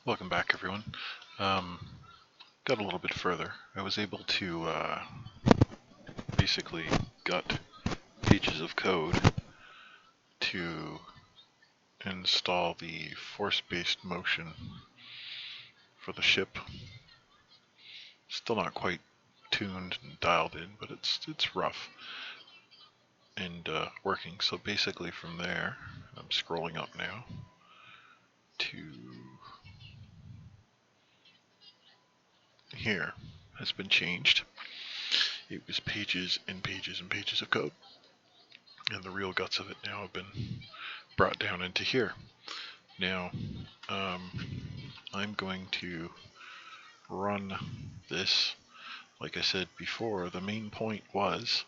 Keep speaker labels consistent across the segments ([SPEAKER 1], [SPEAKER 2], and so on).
[SPEAKER 1] Welcome back, everyone. Um, got a little bit further. I was able to basically gut pages of code to install the force-based motion for the ship. Still not quite tuned and dialed in, but it's rough and working. So basically from there, I'm scrolling up now to here has been changed. It was pages and pages and pages of code, and the real guts of it now have been brought down into here. Now, I'm going to run this. Like I said before, the main point was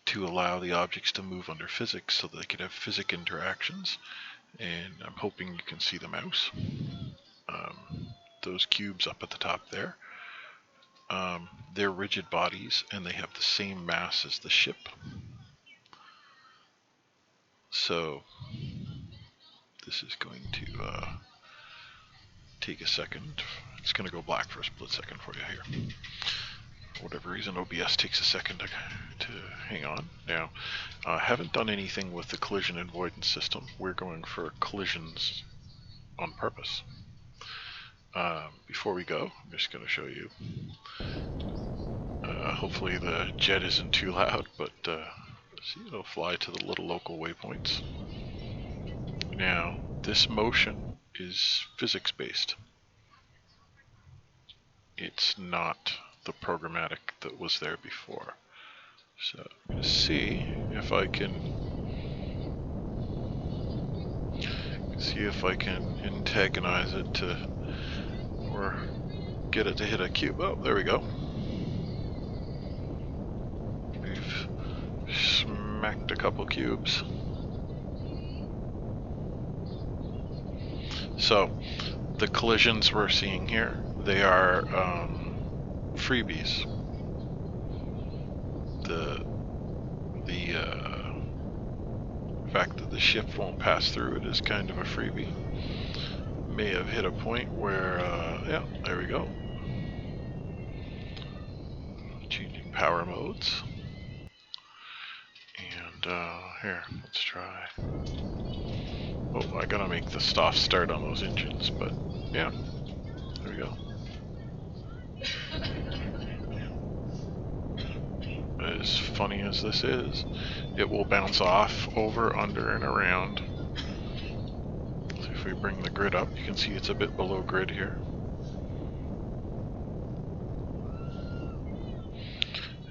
[SPEAKER 1] to allow the objects to move under physics so that they could have physics interactions, and I'm hoping you can see the mouse. Those cubes up at the top there, they're rigid bodies and they have the same mass as the ship. So this is going to take a second. It's going to go black for a split second for you here. For whatever reason, OBS takes a second to hang on. Now, I haven't done anything with the collision avoidance system. We're going for collisions on purpose. Before we go, I'm just going to show you. Hopefully the jet isn't too loud, but see, it'll fly to the little local waypoints. Now, this motion is physics-based. It's not the programmatic that was there before. So I'm going to see if I can antagonize it to, or get it to hit a cube. Oh, there we go. We've smacked a couple cubes. So the collisions we're seeing here, they are freebies. The fact that the ship won't pass through it is kind of a freebie. May have hit a point where, yeah, there we go. Changing power modes. And here, let's try. Oh, I gotta make the start on those engines, but yeah, there we go. As funny as this is, it will bounce off, over, under, and around. So if we bring the grid up, you can see it's a bit below grid here.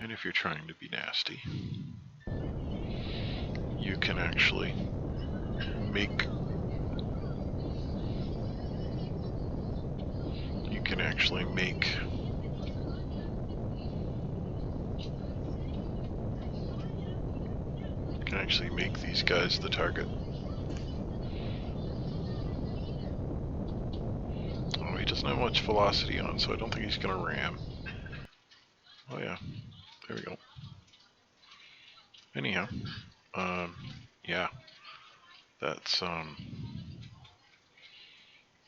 [SPEAKER 1] And if you're trying to be nasty, you can actually make these guys the target. Oh, he doesn't have much velocity on, so I don't think he's gonna ram. Oh yeah, there we go. Anyhow, yeah, that's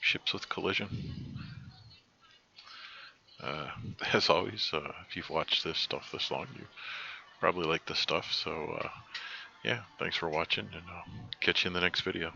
[SPEAKER 1] ships with collision. As always, if you've watched this stuff this long, you probably like this stuff, so yeah, thanks for watching, and I'll catch you in the next video.